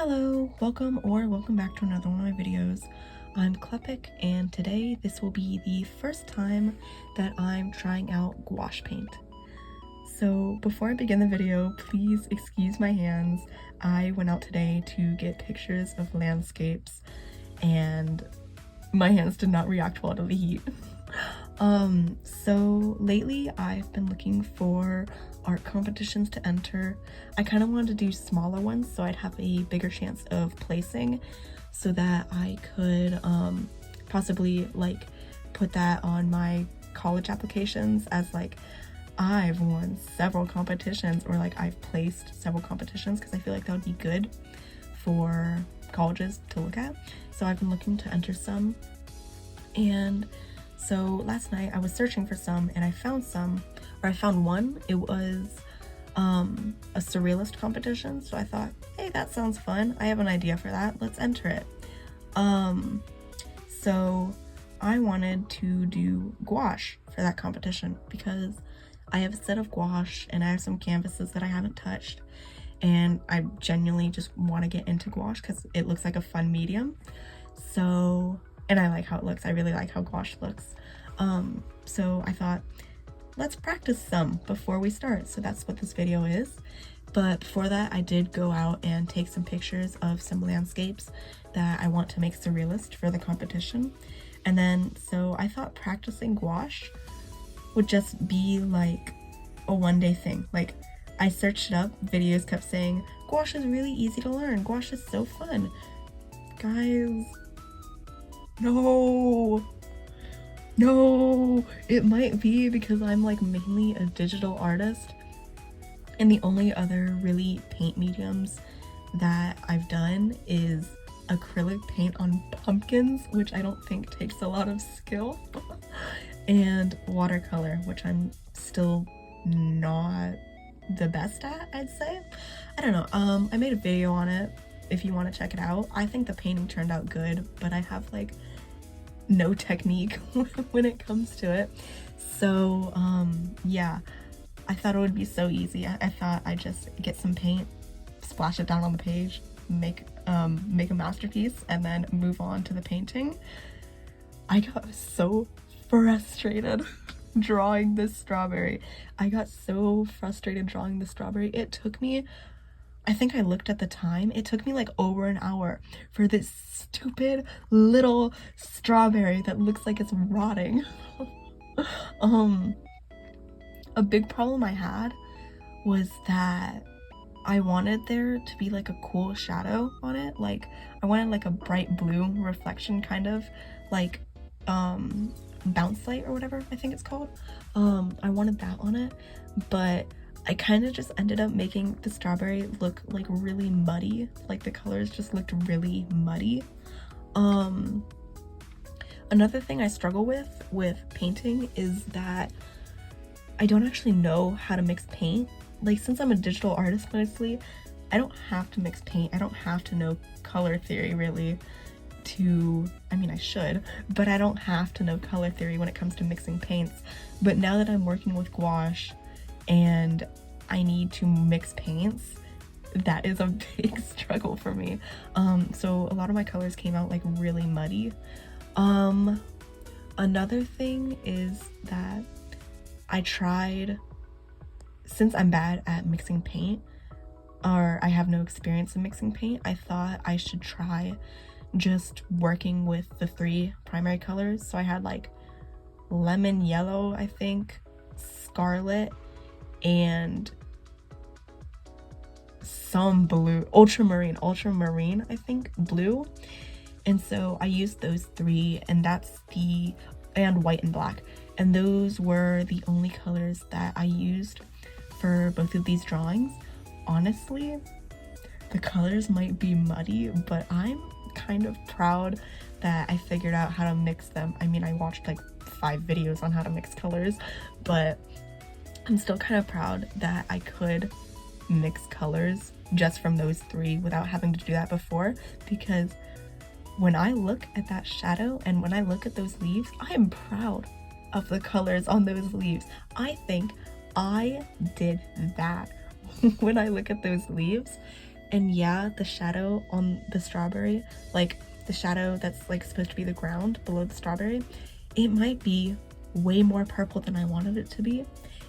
Hello, welcome back to another one of my videos. I'm Klepik, and today this will be the first time that I'm trying out gouache paint. So before I begin the video, please excuse my hands. I went out today to get pictures of landscapes and my hands did not react well to the heat. So lately I've been looking for art competitions to enter. I kind of wanted to do smaller ones so I'd have a bigger chance of placing, so that I could possibly like put that on my college applications as like I've won several competitions, or like I've placed several competitions, because I feel like that would be good for colleges to look at. So I've been looking to enter some, and so last night I was searching for some and I found one. It was a surrealist competition, so I thought, hey, that sounds fun. I have an idea for that. Let's enter it. So I wanted to do gouache for that competition because I have a set of gouache and I have some canvases that I haven't touched, and I genuinely just want to get into gouache because it looks like a fun medium. So, and I like how it looks. I really like how gouache looks. So I thought, let's practice some before we start. So that's what this video is. But before that, I did go out and take some pictures of some landscapes that I want to make surrealist for the competition. And then, so I thought practicing gouache would just be like a one-day thing. Like, I searched it up, videos kept saying, gouache is really easy to learn. Gouache is so fun. Guys, no, it might be because I'm like mainly a digital artist, and the only other really paint mediums that I've done is acrylic paint on pumpkins, which I don't think takes a lot of skill, and watercolor, which I'm still not the best at, I'd say. I don't know. I made a video on it if you want to check it out. I think the painting turned out good, but I have like no technique when it comes to it. So yeah, I thought it would be so easy. I thought I'd just get some paint, splash it down on the page, make a masterpiece, and then move on to the painting. I got so frustrated drawing this strawberry. It took me, I think I looked at the time, it took me like over an hour for this stupid little strawberry that looks like it's rotting. A big problem I had was that I wanted there to be like a cool shadow on it. Like, I wanted like a bright blue reflection, kind of like bounce light or whatever I think it's called. I wanted that on it, but I kind of just ended up making the strawberry look like really muddy. Like, the colors just looked really muddy. Another thing I struggle with painting is that I don't actually know how to mix paint. Like, since I'm a digital artist mostly, I don't have to mix paint. I don't have to know color theory really I mean, I should, but I don't have to know color theory when it comes to mixing paints. But now that I'm working with gouache and I need to mix paints, that is a big struggle for me. So a lot of my colors came out like really muddy. Another thing is that I tried, since I'm bad at mixing paint, or I have no experience in mixing paint, I thought I should try just working with the three primary colors. So I had like lemon yellow, I think, scarlet, and some blue, ultramarine, I think, blue. And so I used those three, and and white and black, and those were the only colors that I used for both of these drawings. Honestly, the colors might be muddy, but I'm kind of proud that I figured out how to mix them. I mean, I watched like 5 videos on how to mix colors, but I'm still kind of proud that I could mix colors just from those 3 without having to do that before, because when I look at that shadow and when I look at those leaves, I am proud of the colors on those leaves. I think I did that. When I look at those leaves, And yeah, the shadow on the strawberry, like the shadow that's like supposed to be the ground below the strawberry, it might be way more purple than I wanted it to be.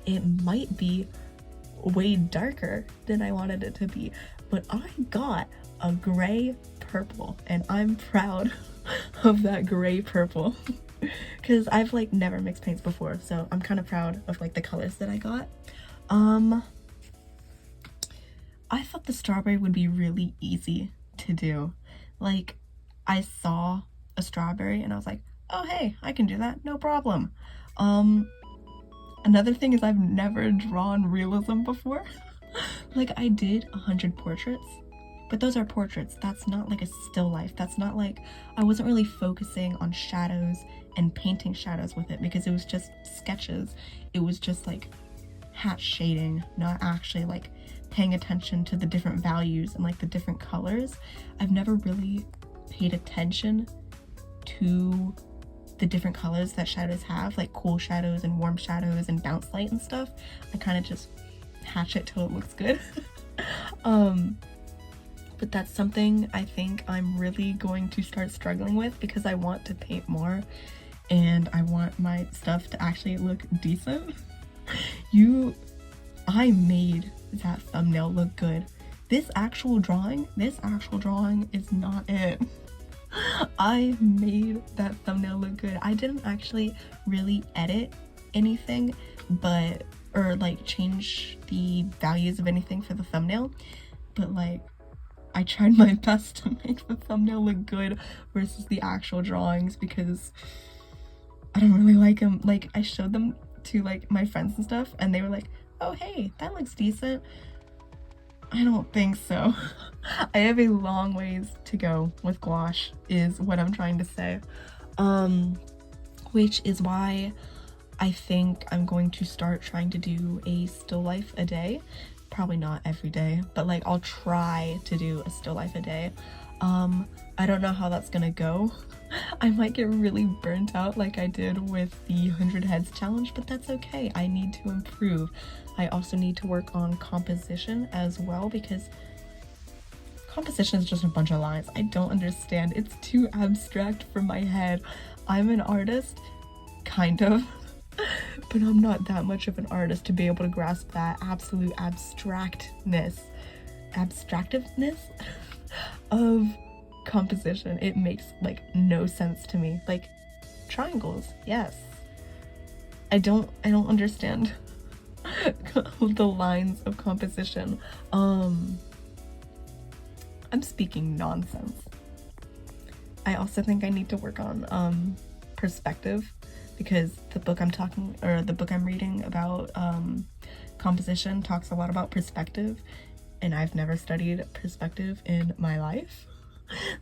It might be way darker than I wanted it to be, but I got a gray purple and I'm proud of that gray purple because I've like never mixed paints before, so I'm kind of proud of like the colors that I got. I thought the strawberry would be really easy to do. Like, I saw a strawberry and I was like, oh hey, I can do that, no problem. Another thing is I've never drawn realism before. Like, I did 100 portraits, but those are portraits. That's not like a still life. That's not like, I wasn't really focusing on shadows and painting shadows with it because it was just sketches. It was just like hat shading, not actually like paying attention to the different values and like the different colors. I've never really paid attention to the different colors that shadows have, like cool shadows and warm shadows and bounce light and stuff. I kind of just hatch it till it looks good. But that's something I think I'm really going to start struggling with because I want to paint more and I want my stuff to actually look decent. I made that thumbnail look good. This actual drawing is not it. I made that thumbnail look good. I didn't actually really edit anything or like change the values of anything for the thumbnail, but like I tried my best to make the thumbnail look good versus the actual drawings because I don't really like them. Like, I showed them to like my friends and stuff and they were like, oh hey, that looks decent. I don't think so. I have a long ways to go with gouache is what I'm trying to say. Which is why I think I'm going to start trying to do a still life a day. Probably not every day, but like I'll try to do a still life a day. I don't know how that's gonna go. I might get really burnt out like I did with the 100 heads challenge, but that's okay. I need to improve. I also need to work on composition as well because composition is just a bunch of lines. I don't understand. It's too abstract for my head. I'm an artist, kind of, but I'm not that much of an artist to be able to grasp that absolute abstractiveness of composition. It makes like no sense to me. Like triangles, yes. I don't understand the lines of composition. I'm speaking nonsense. I also think I need to work on perspective because the book I'm reading about composition talks a lot about perspective, and I've never studied perspective in my life.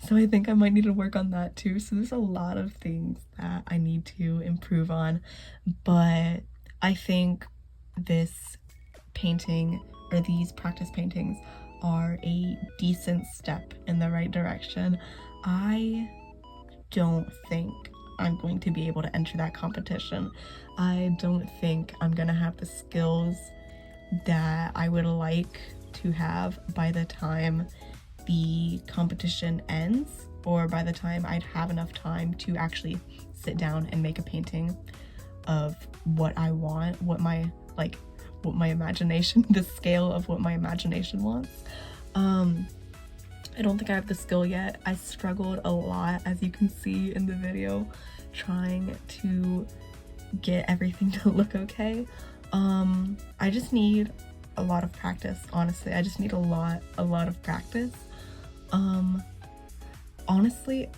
So I think I might need to work on that too. So there's a lot of things that I need to improve on, but I think this painting or these practice paintings are a decent step in the right direction. I don't think I'm going to be able to enter that competition. I don't think I'm gonna have the skills that I would like to have by the time the competition ends, or by the time I'd have enough time to actually sit down and make a painting of what I want, what my imagination, the scale of what my imagination wants. I don't think I have the skill yet. I struggled a lot, as you can see in the video, trying to get everything to look okay. I just need a lot of practice, honestly. I just need a lot of practice. Honestly,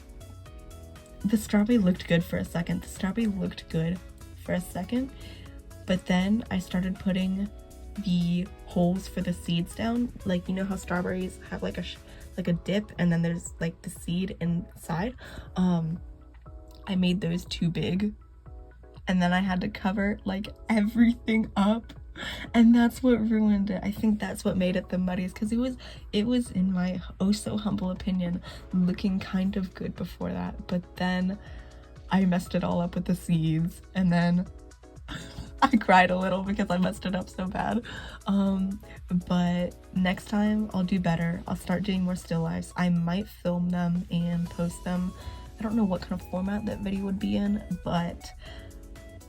the strawberry looked good for a second. But then I started putting the holes for the seeds down. Like, you know how strawberries have like a dip and then there's like the seed inside? I made those too big and then I had to cover like everything up, and that's what ruined it. I think that's what made it the muddiest, because it was in my oh so humble opinion looking kind of good before that, but then I messed it all up with the seeds, and then I cried a little because I messed it up so bad. But next time I'll do better. I'll start doing more still lifes. I might film them and post them. I don't know what kind of format that video would be in, but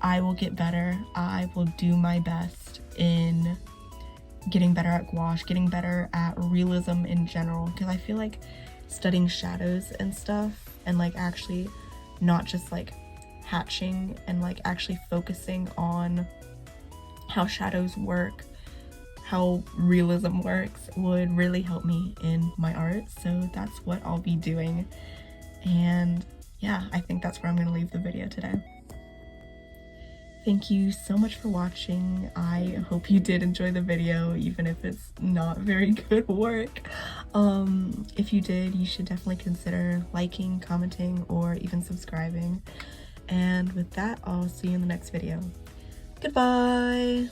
I will get better. I will do my best in getting better at gouache, getting better at realism in general, because I feel like studying shadows and stuff, and like actually not just like hatching and like actually focusing on how shadows work, how realism works, would really help me in my art. So that's what I'll be doing. And yeah, I think that's where I'm gonna leave the video today. Thank you so much for watching. I hope you did enjoy the video, even if it's not very good work. If you did, you should definitely consider liking, commenting, or even subscribing. And with that, I'll see you in the next video. Goodbye!